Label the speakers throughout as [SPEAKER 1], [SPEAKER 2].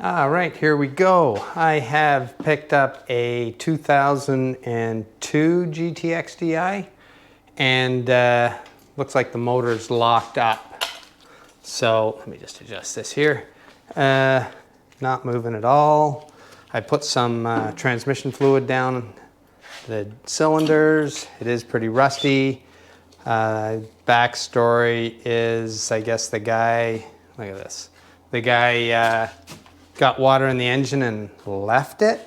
[SPEAKER 1] All right, here we go. I have picked up a 2002 GTX Di, and looks like the motor's locked up. So let me just adjust this here. Not moving at all. I put some transmission fluid down the cylinders. It is pretty rusty. Backstory is, I guess the guy, look at this. The guy got water in the engine and left it.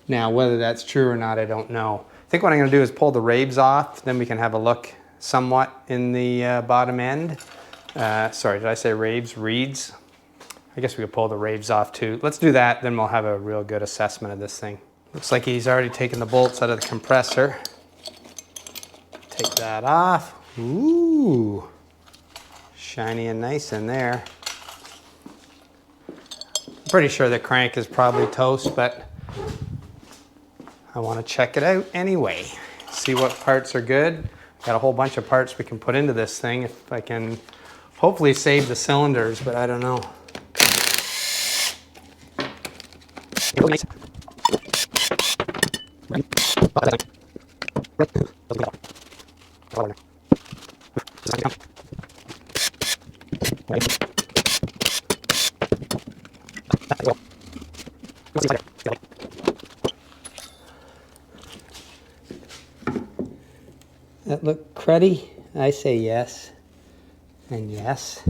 [SPEAKER 1] Now, whether that's true or not, I don't know. I think what I'm gonna do is pull the raves off, then we can have a look somewhat in the bottom end. Sorry, did I say raves? Reeds? I guess we could pull the raves off too. Let's do that, then we'll have a real good assessment of this thing. Looks like he's already taken the bolts out of the compressor. Take that off. Ooh, shiny and nice in there. Pretty sure the crank is probably toast, but I want to check it out anyway. See what parts are good. Got a whole bunch of parts we can put into this thing if I can hopefully save the cylinders, but I don't know. That look cruddy? I say yes, and yes.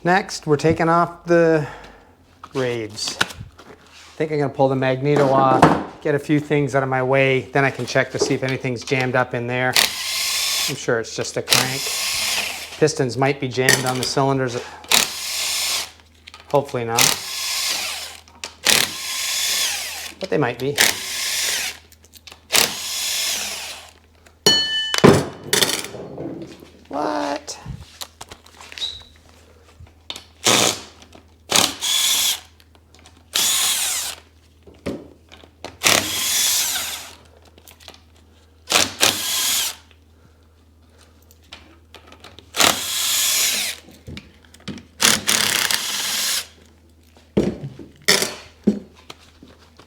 [SPEAKER 1] Next, we're taking off the raves. I think I'm gonna pull the Magneto off, get a few things out of my way, then I can check to see if anything's jammed up in there. I'm sure it's just a crank. Pistons might be jammed on the cylinders. Hopefully not. But they might be. What?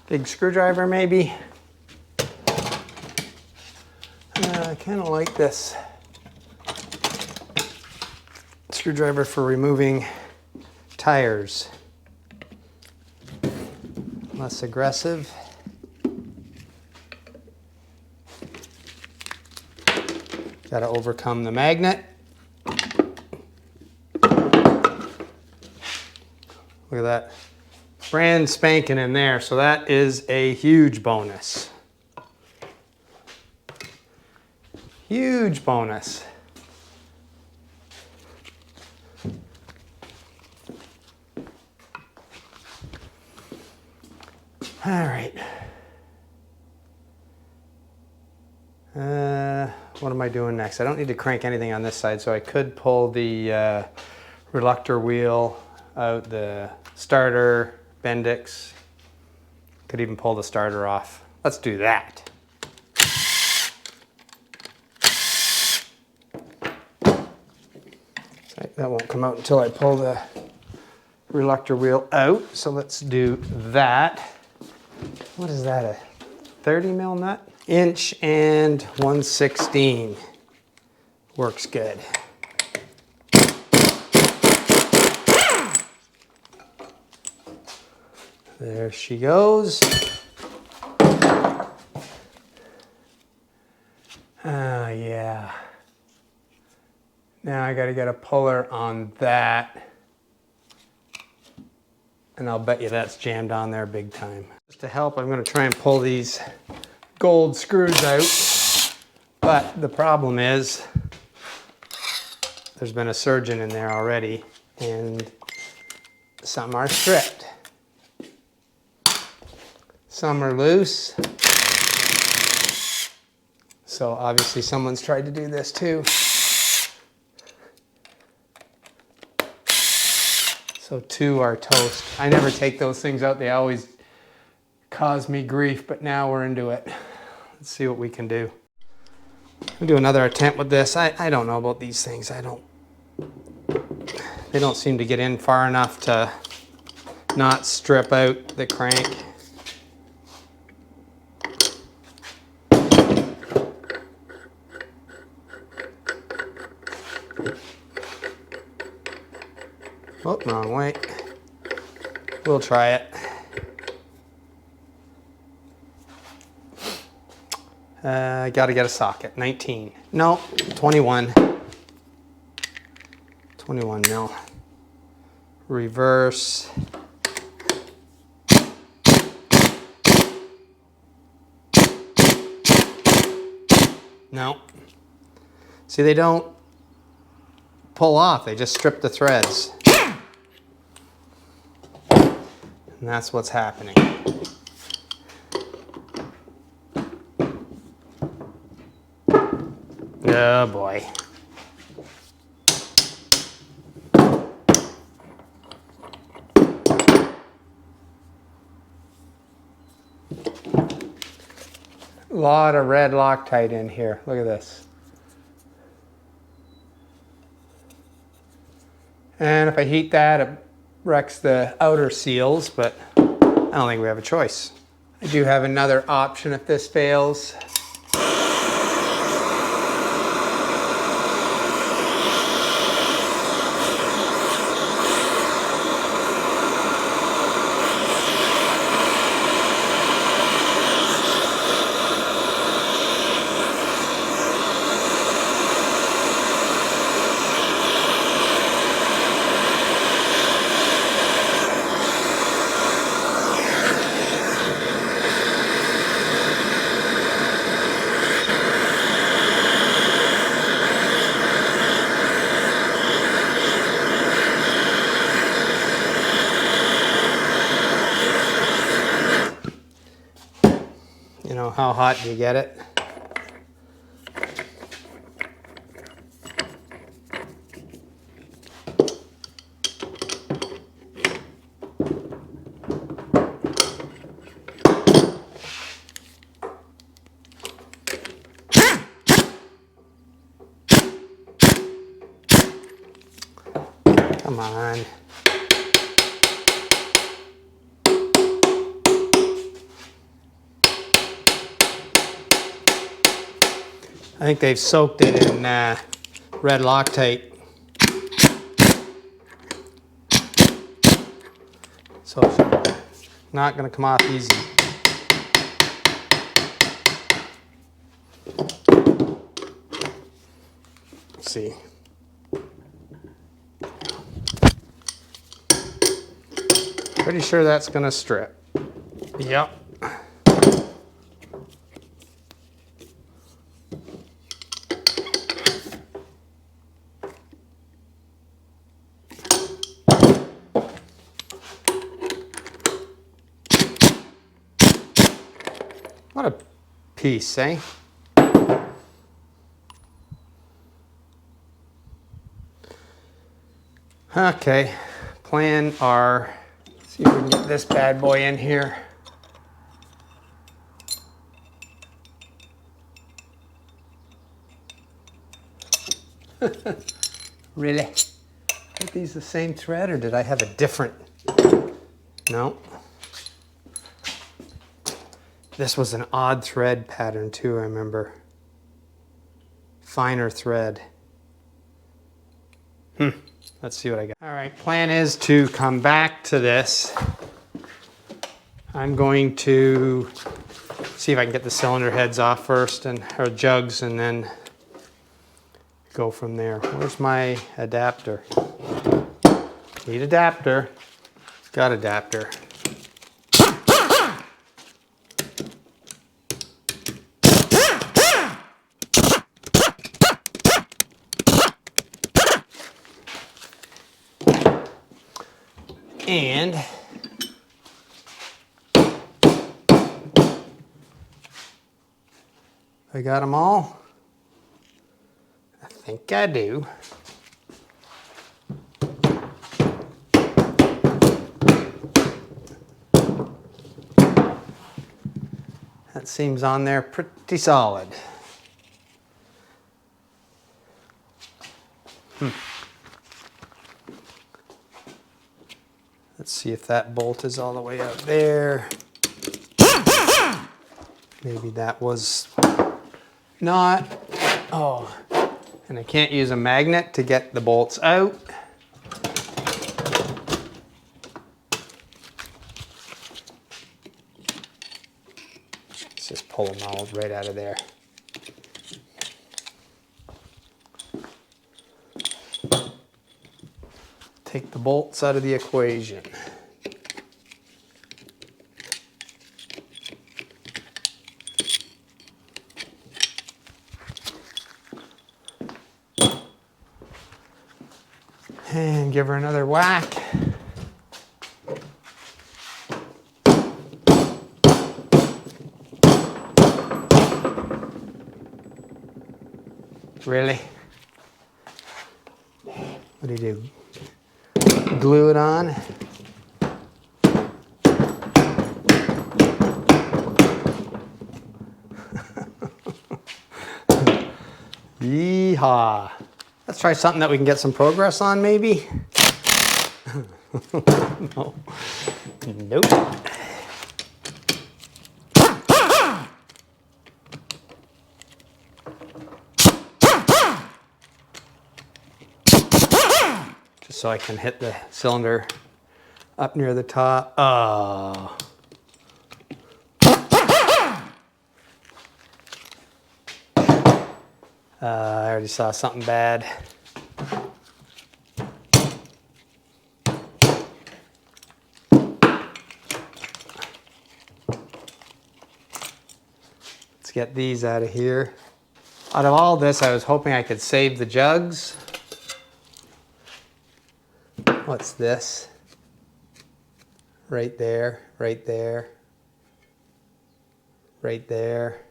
[SPEAKER 1] Big screwdriver maybe. I kind of like this screwdriver for removing tires. Less aggressive. Got to overcome the magnet. Look at that. Brand spanking in there, so that is a huge bonus. Huge bonus. All right. What am I doing next? I don't need to crank anything on this side, so I could pull the reluctor wheel out, the starter, Bendix. Could even pull the starter off. Let's do that. That won't come out until I pull the reluctor wheel out. So let's do that. What is that, a 30 mil nut? 1 and 1/16. Works good. There she goes. Yeah. Now I gotta get a puller on that. And I'll bet you that's jammed on there big time. Just to help, I'm gonna try and pull these gold screws out. But the problem is, there's been a surgeon in there already, and some are stripped. Some are loose. So obviously someone's tried to do this too. So 2 are toast. I never take those things out. They always cause me grief, but now we're into it. Let's see what we can do. We'll do another attempt with this. I don't know about these things. I don't They don't seem to get in far enough to not strip out the crank. Oh, wrong way. We'll try it. I gotta get a socket. 19. No, 21. 21 mil. Reverse. No. See, they don't pull off. They just strip the threads. And that's what's happening. Oh boy. A lot of red Loctite in here. Look at this. And if I heat that, it wrecks the outer seals, but I don't think we have a choice. I do have another option if this fails. You know, how hot do you get it? Come on. I think they've soaked it in red Loctite. So it's not going to come off easy. Let's see. Pretty sure that's going to strip. Yep. What a piece, eh? Okay, plan R. See if we can get this bad boy in here. Really? Are these the same thread or did I have a different? No. This was an odd thread pattern too, I remember. Finer thread. Let's see what I got. All right, plan is to come back to this. I'm going to see if I can get the cylinder heads off first, or jugs, and then go from there. Where's my adapter? Need adapter. Got adapter. And I got them all. I think I do. That seems on there pretty solid. Let's see if that bolt is all the way out there. Maybe that was not. Oh, and I can't use a magnet to get the bolts out. Let's just pull them all right out of there. Take the bolts out of the equation. And give her another whack. Really? What do you do? Glue it on? Yeehaw. Let's try something that we can get some progress on, maybe? No. Nope. Just so I can hit the cylinder up near the top. Oh. I already saw something bad. Let's get these out of here. Out of all this, I was hoping I could save the jugs. What's this? Right there, right there, right there.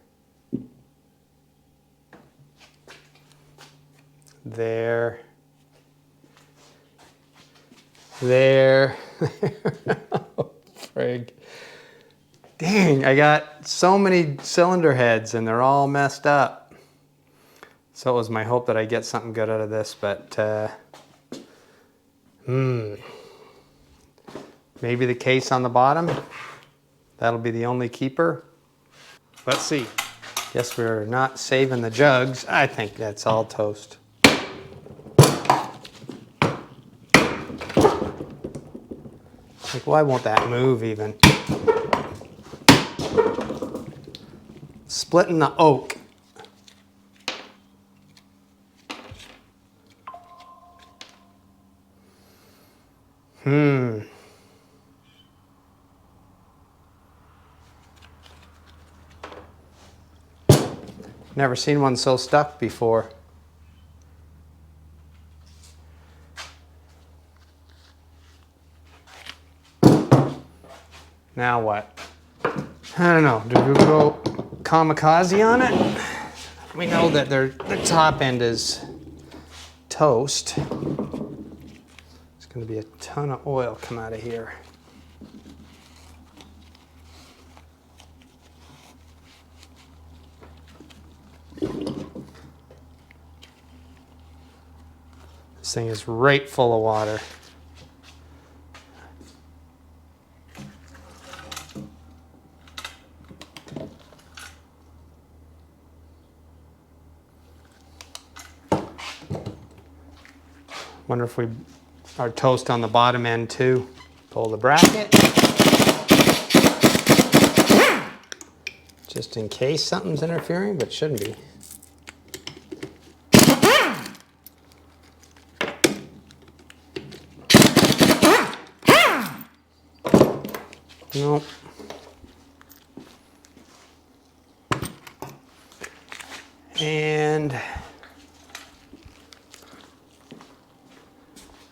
[SPEAKER 1] There. There. Oh, frig. Dang, I got so many cylinder heads and they're all messed up. So it was my hope that I get something good out of this, but maybe the case on the bottom. That'll be the only keeper. Let's see. Guess we're not saving the jugs. I think that's all toast. Like, why won't that move even? Splitting the oak. Never seen one so stuck before. Now what? I don't know. Do we go kamikaze on it? We know that the top end is toast. There's going to be a ton of oil come out of here. This thing is right full of water. Wonder if we are toast on the bottom end too. Pull the bracket. Just in case something's interfering, but shouldn't be. Nope. And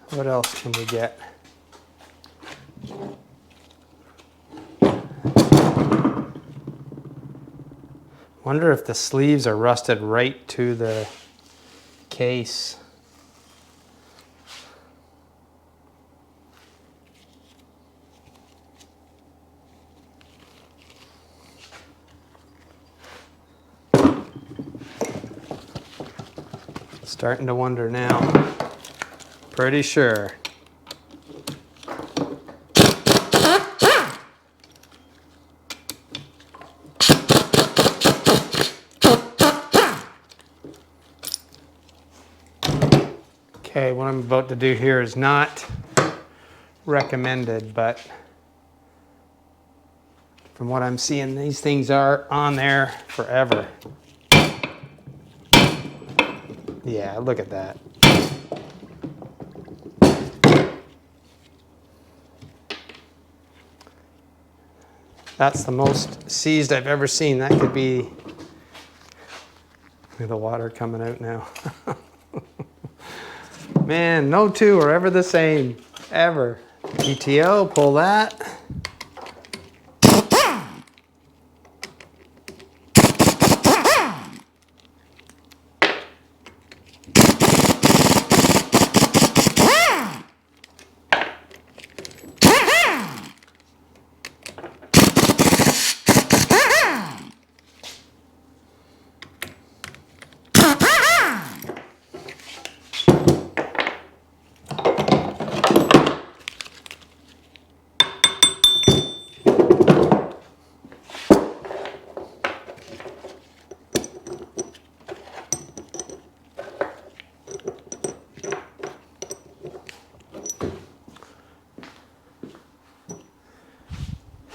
[SPEAKER 1] what else can we get? Wonder if the sleeves are rusted right to the case. Starting to wonder now. Pretty sure. Okay, what I'm about to do here is not recommended, but from what I'm seeing, these things are on there forever. Yeah, look at that. That's the most seized I've ever seen. That could be... Look at the water coming out now. Man, no two are ever the same, ever. PTO, pull that.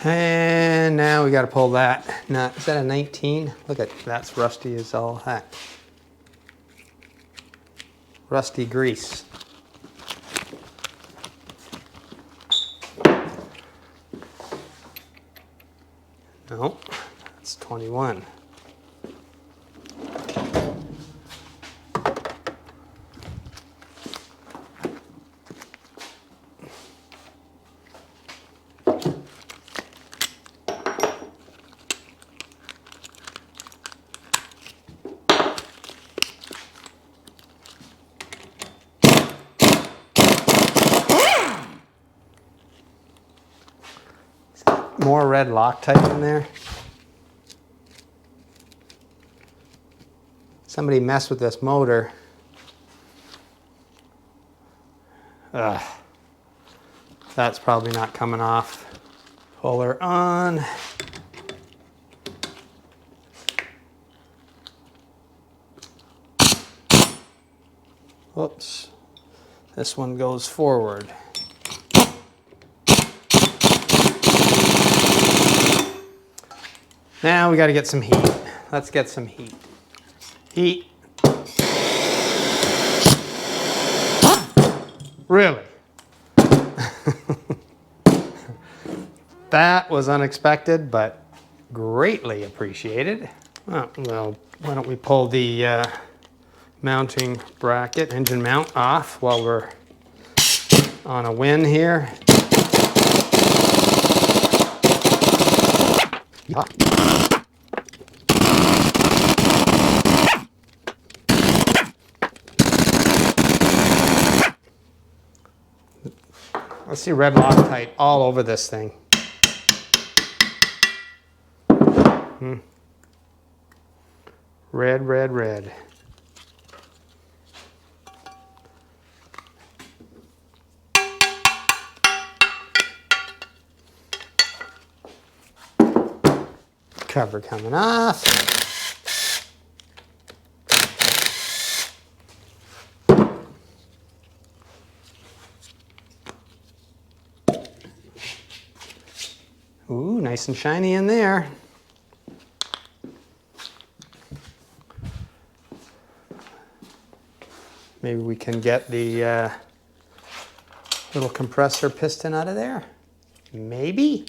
[SPEAKER 1] And now we got to pull that nut. Is that a 19? Look at that's rusty as all heck. Rusty grease. No, that's 21. More red Loctite in there. Somebody messed with this motor. Ugh. That's probably not coming off. Pull her on. Whoops. This one goes forward. Now we got to get some heat. Let's get some heat. Heat. Really? That was unexpected, but greatly appreciated. Well, why don't we pull the mounting bracket, engine mount off while we're on a win here. Yeah. I see red Loctite all over this thing. Red, red, red. Cover coming off. Ooh, nice and shiny in there. Maybe we can get the little compressor piston out of there. Maybe.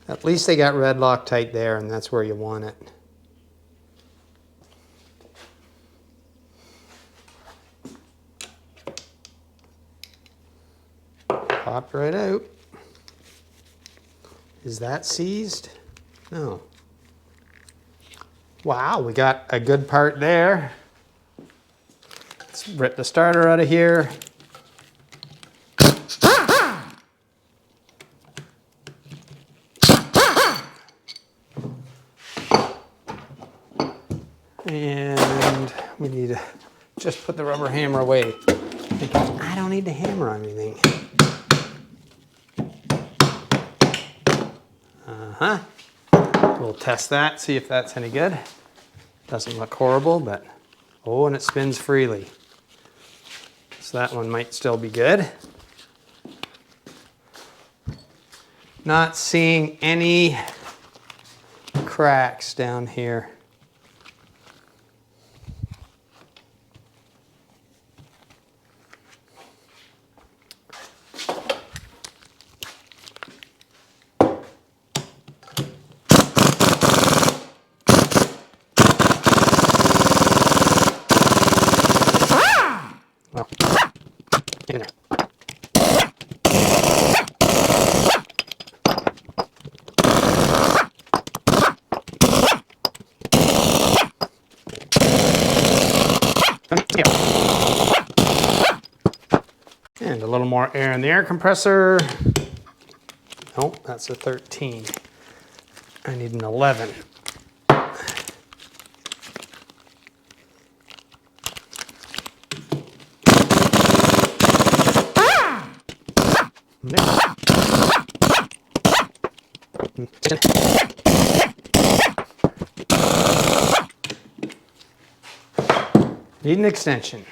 [SPEAKER 1] At least they got red Loctite there, and that's where you want it. Popped right out. Is that seized? No. Wow, we got a good part there. Let's rip the starter out of here. And we need to just put the rubber hammer away. I don't need to hammer on anything. We'll test that, see if that's any good. Doesn't look horrible, but oh, and it spins freely. So that one might still be good. Not seeing any cracks down here. Well, in there. And a little more air in the air compressor. Nope, that's a 13. I need an 11. Need an extension.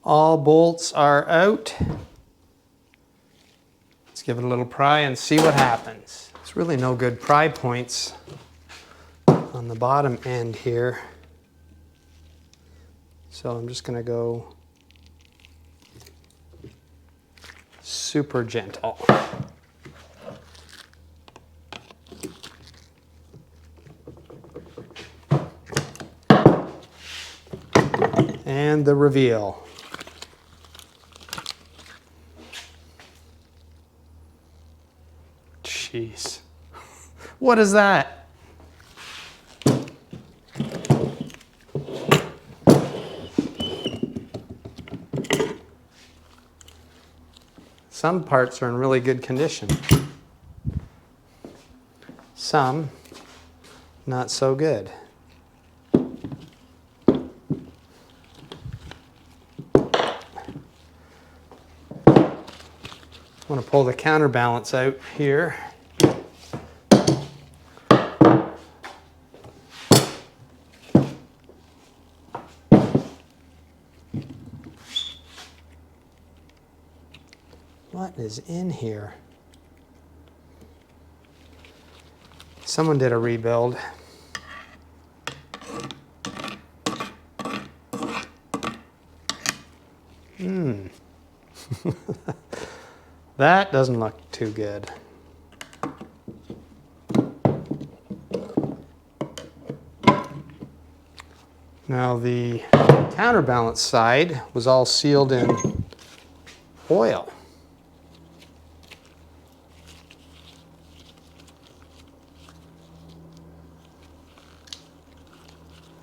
[SPEAKER 1] All bolts are out. Let's give it a little pry and see what happens. There's really no good pry points on the bottom end here. So I'm just going to go super gentle. And the reveal. Jeez. What is that? Some parts are in really good condition. Some not so good. I want to pull the counterbalance out here. What is in here? Someone did a rebuild. That doesn't look too good. Now the counterbalance side was all sealed in oil.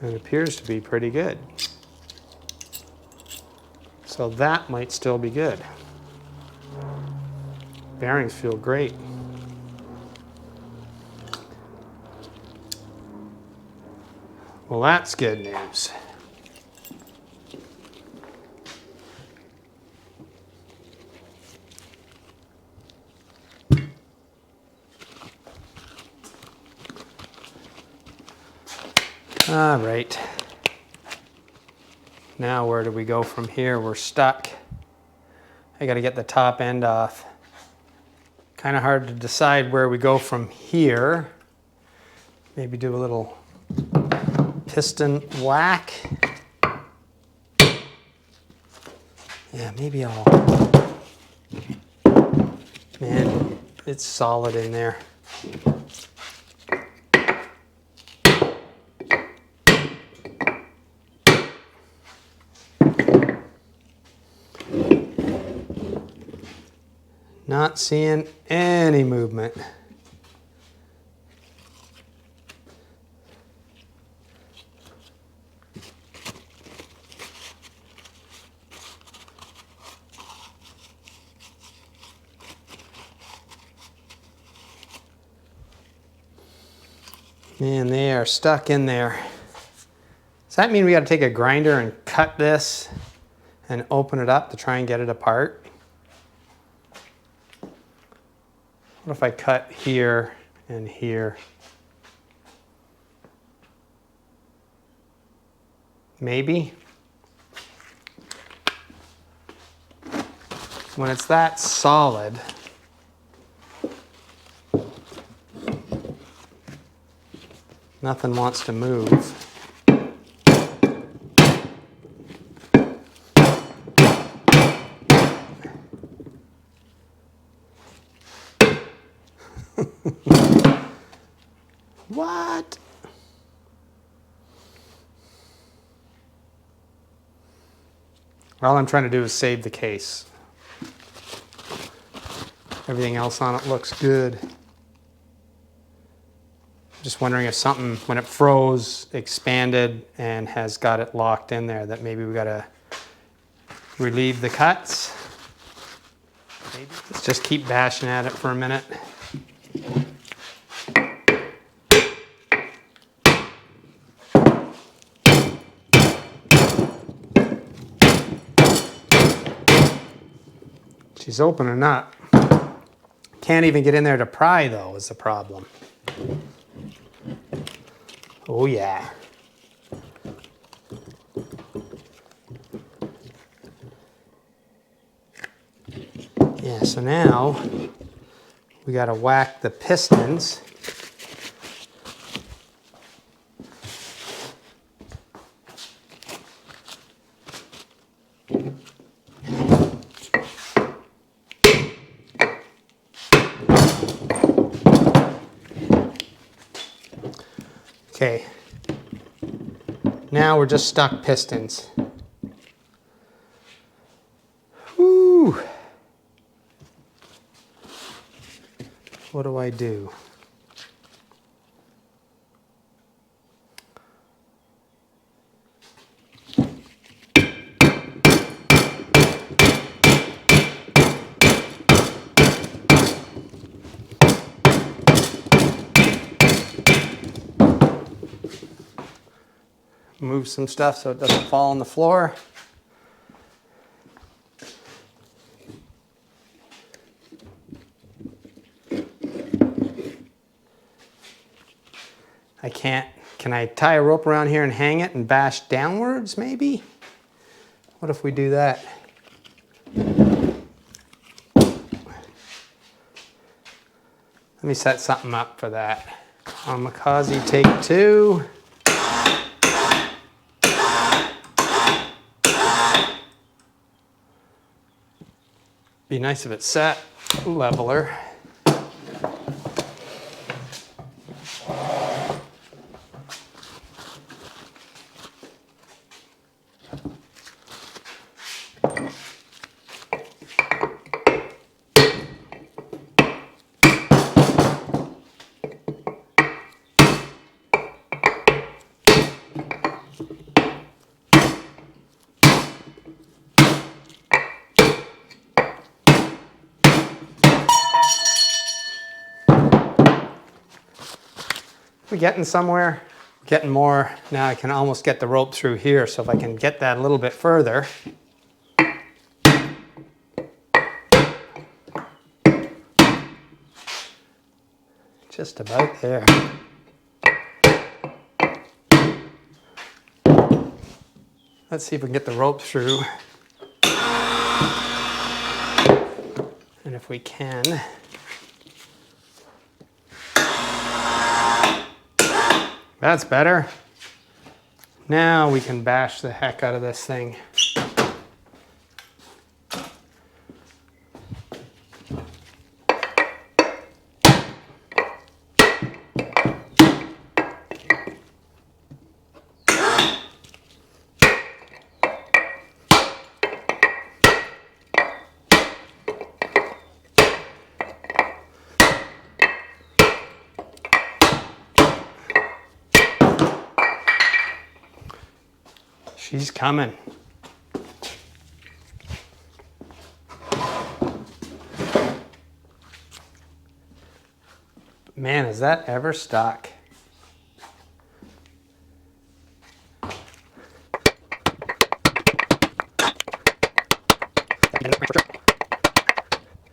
[SPEAKER 1] And it appears to be pretty good. So that might still be good. Bearings feel great. Well, that's good news. All right. Now where do we go from here? We're stuck. I got to get the top end off. Kind of hard to decide where we go from here. Maybe do a little piston whack. Yeah, maybe I'll... Man, it's solid in there. Not seeing any movement. Man, they are stuck in there. Does that mean we got to take a grinder and cut this and open it up to try and get it apart? What if I cut here and here? Maybe. When it's that solid, nothing wants to move. What? All I'm trying to do is save the case. Everything else on it looks good. Just wondering if something, when it froze, expanded and has got it locked in there, that maybe we gotta relieve the cuts. Maybe. Let's just keep bashing at it for a minute. She's opening up. Can't even get in there to pry though, is the problem. Oh yeah. Yeah, so now we gotta whack the pistons. Okay, now we're just stuck pistons. Whew. What do I do? Move some stuff so it doesn't fall on the floor. I can't, can I tie a rope around here and hang it and bash downwards maybe? What if we do that? Let me set something up for that. Kamikaze take 2. Be nice if it sat leveler. We getting somewhere? Getting more. Now I can almost get the rope through here, so if I can get that a little bit further. Just about there. Let's see if we can get the rope through. And if we can, that's better. Now we can bash the heck out of this thing. She's coming. Man, is that ever stuck?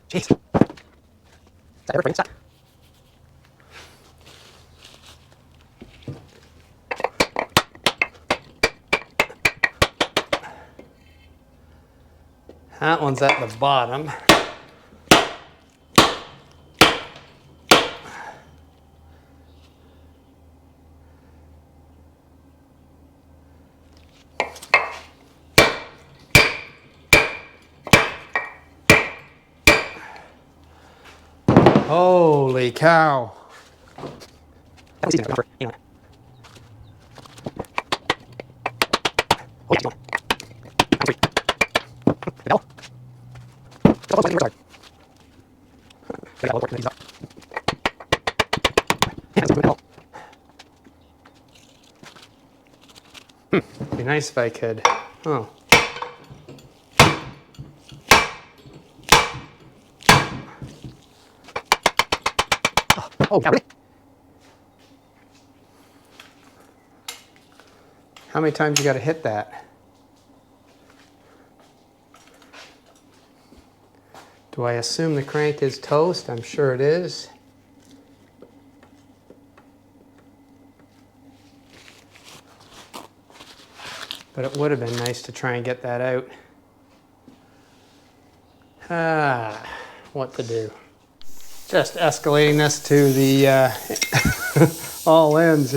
[SPEAKER 1] Jeez. Is that ever breaking stuff? That one's at the bottom. Holy cow. It'd be nice if I could. Oh. Oh, yeah, really? How many times you got to hit that? Do I assume the crank is toast? I'm sure it is. But it would have been nice to try and get that out. What to do? Just escalating this to the all ends.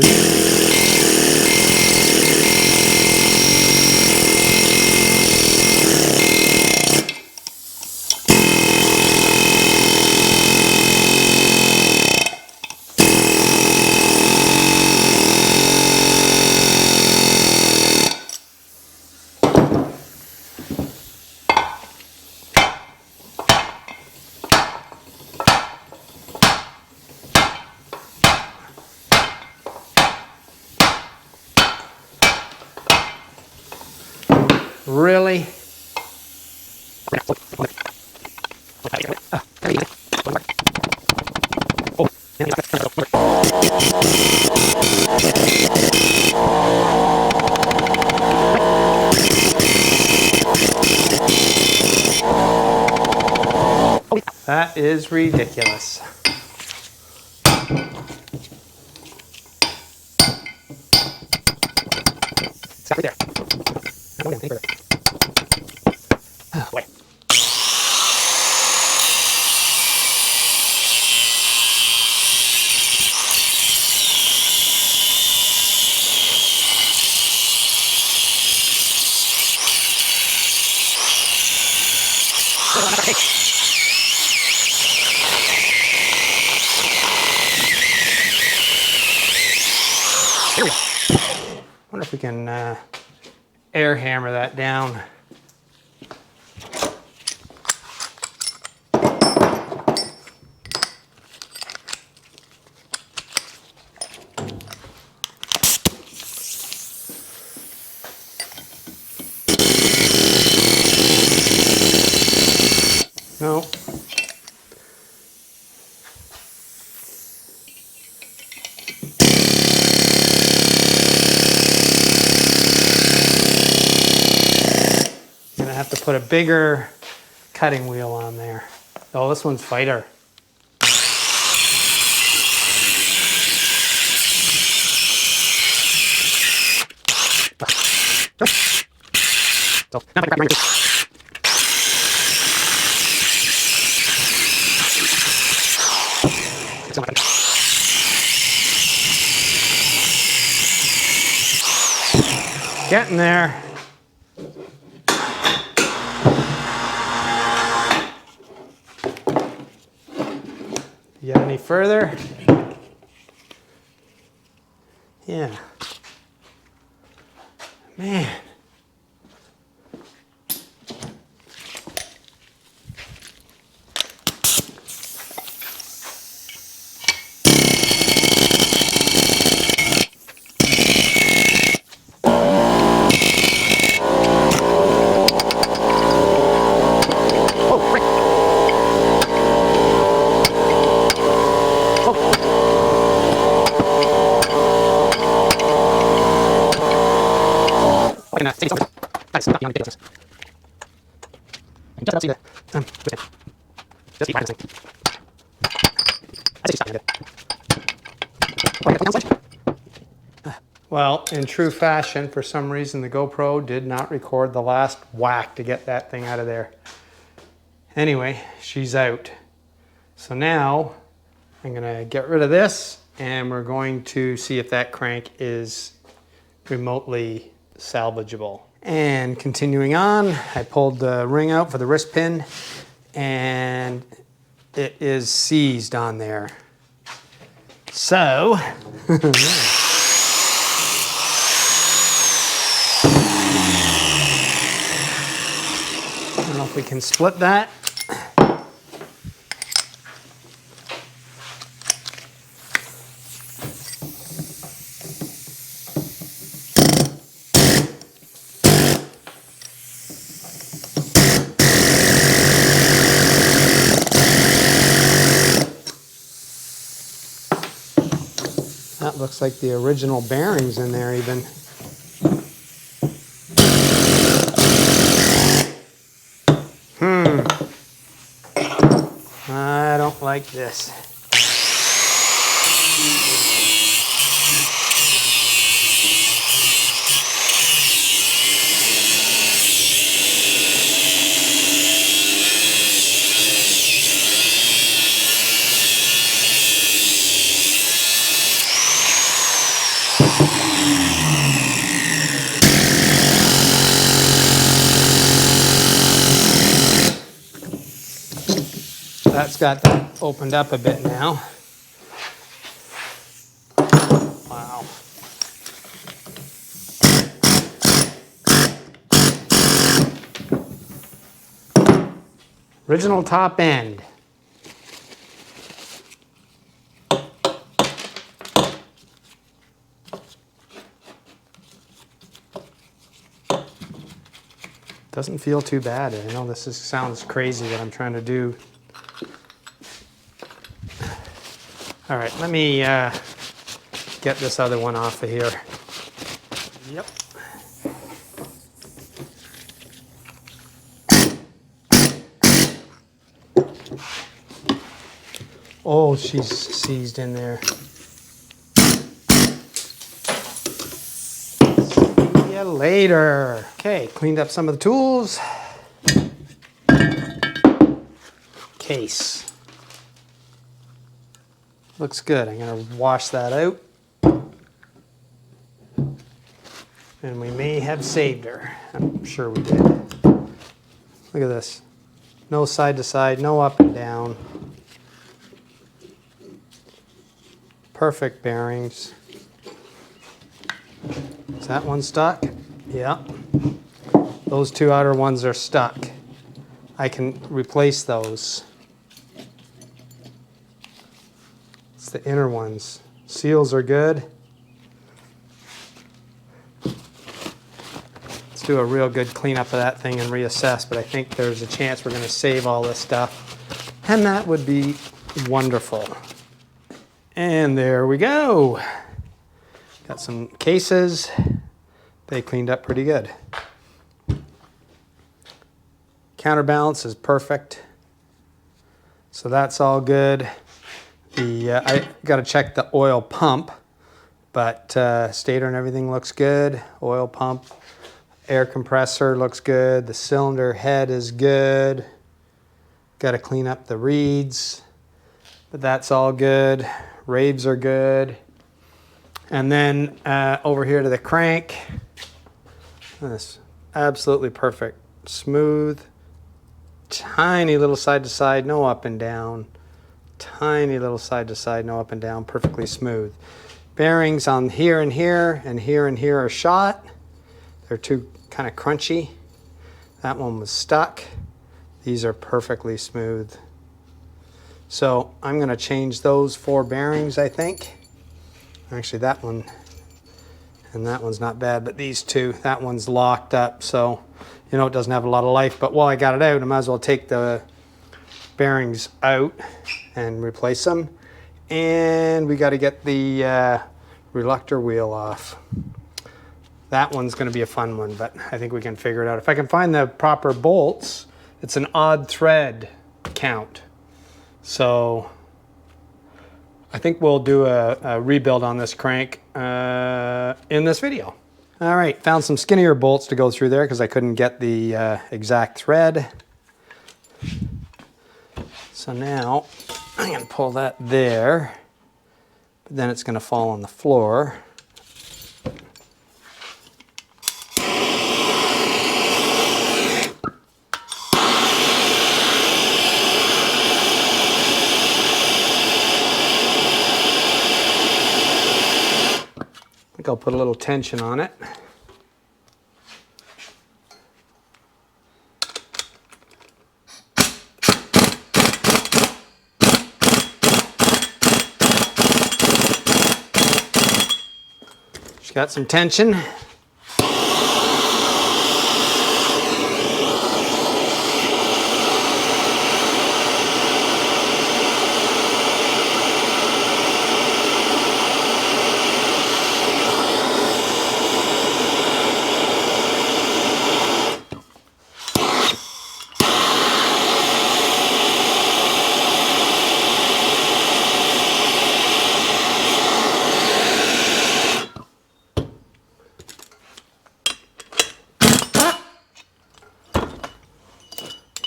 [SPEAKER 1] Really? That is ridiculous. Stop right there. Go down, any further. Oh, boy. Here we go. Wonder if we can air hammer that down. No. Gonna have to put a bigger cutting wheel on there. Oh, this one's fighter. So, now I can getting there. You got any further? Yeah. Man. Well, in true fashion, for some reason, the GoPro did not record the last whack to get that thing out of there. Anyway, she's out. So now I'm gonna get rid of this and we're going to see if that crank is remotely salvageable. And continuing on, I pulled the ring out for the wrist pin and it is seized on there. So, I don't know if we can split that. That looks like the original bearings in there even. I don't like this. That's got that opened up a bit now. Wow. Original top end. Doesn't feel too bad. I know this sounds crazy what I'm trying to do. All right, let me get this other one off of here. Yep. Oh, she's seized in there. See ya later. Okay, cleaned up some of the tools. Case. Looks good. I'm going to wash that out. And we may have saved her. I'm sure we did. Look at this. No side to side, no up and down. Perfect bearings. Is that one stuck? Yeah. Those two outer ones are stuck. I can replace those. It's the inner ones. Seals are good. Let's do a real good cleanup of that thing and reassess, but I think there's a chance we're going to save all this stuff. And that would be wonderful. And there we go. Got some cases. They cleaned up pretty good. Counterbalance is perfect. So that's all good. I got to check the oil pump, but stator and everything looks good. Oil pump, air compressor looks good. The cylinder head is good. Got to clean up the reeds, but that's all good. Raves are good. And then over here to the crank. This absolutely perfect. Smooth. Tiny little side to side, no up and down. Tiny little side to side, no up and down, perfectly smooth. Bearings on here and here and here and here are shot. They're too kind of crunchy. That one was stuck. These are perfectly smooth. So I'm going to change those 4 bearings, I think. Actually, that one and that one's not bad, but these two, that one's locked up, so you know it doesn't have a lot of life. But while I got it out, I might as well take the bearings out and replace them. And we got to get the reluctor wheel off. That one's going to be a fun one, but I think we can figure it out. If I can find the proper bolts it's an odd thread count. So I think we'll do a rebuild on this crank in this video. All right, found some skinnier bolts to go through there because I couldn't get the exact thread. So now I'm going to pull that there, but then it's going to fall on the floor. I think I'll put a little tension on it. Just got some tension.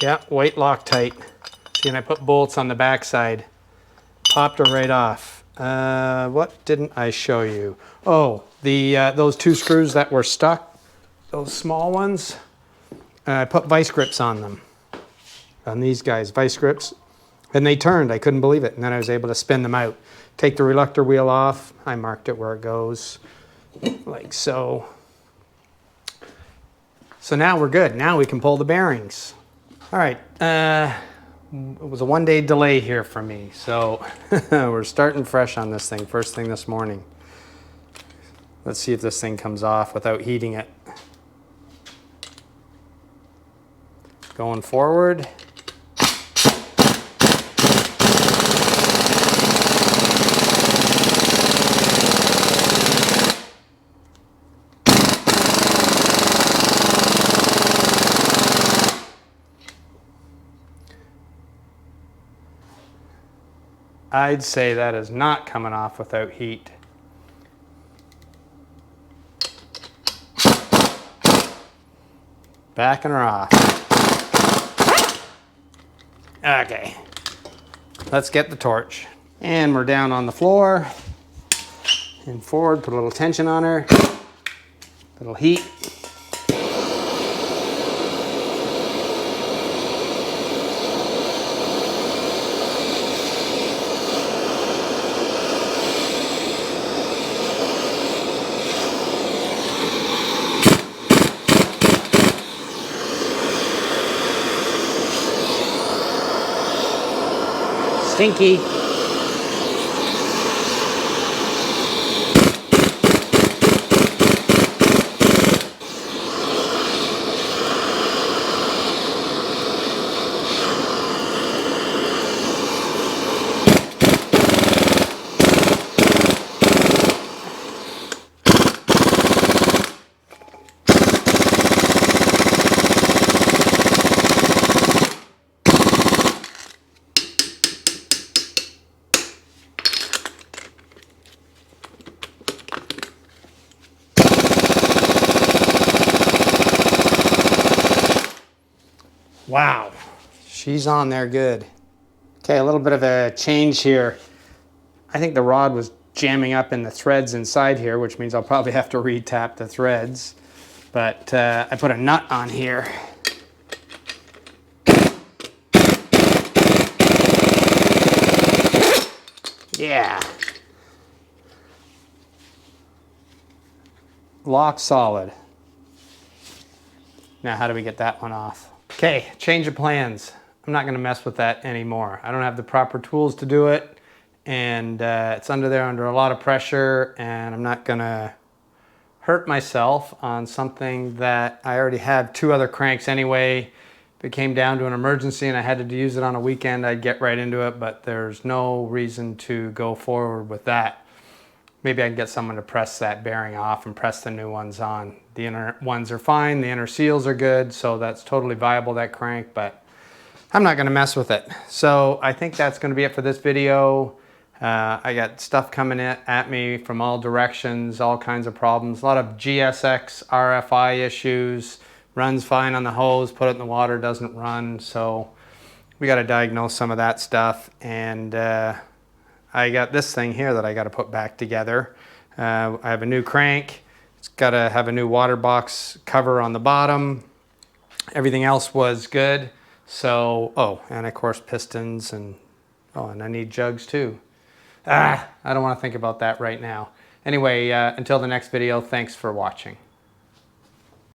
[SPEAKER 1] Yeah, weight Loctite. See, and I put bolts on the backside. Popped her right off. What didn't I show you? Oh, those two screws that were stuck, those small ones, I put vice grips on them. On these guys, vice grips. And they turned, I couldn't believe it. And then I was able to spin them out. Take the reluctor wheel off. I marked it where it goes, like so. So now we're good. Now we can pull the bearings. All right, it was a one-day delay here for me, so we're starting fresh on this thing, first thing this morning. Let's see if this thing comes off without heating it. Going forward. I'd say that is not coming off without heat. Backing her off. Okay, let's get the torch. And we're down on the floor. And forward, put a little tension on her. A little heat. Stinky. Wow, she's on there good. Okay, a little bit of a change here. I think the rod was jamming up in the threads inside here, which means I'll probably have to re-tap the threads. But I put a nut on here. Yeah. Lock solid. Now how do we get that one off? Okay, change of plans. I'm not gonna mess with that anymore. I don't have the proper tools to do it, and it's under a lot of pressure, and I'm not gonna hurt myself on something that I already have two other cranks anyway. If it came down to an emergency and I had to use it on a weekend, I'd get right into it, but there's no reason to go forward with that. Maybe I can get someone to press that bearing off and press the new ones on. The inner ones are fine, the inner seals are good, so that's totally viable, that crank, but I'm not gonna mess with it. So I think that's gonna be it for this video. I got stuff coming at me from all directions, all kinds of problems. A lot of GSX RFI issues. Runs fine on the hose, put it in the water, doesn't run. So we got to diagnose some of that stuff. And I got this thing here that I got to put back together. I have a new crank. It's got to have a new water box cover on the bottom. Everything else was good. So, oh, and of course pistons and I need jugs too. I don't want to think about that right now. Anyway, until the next video, thanks for watching.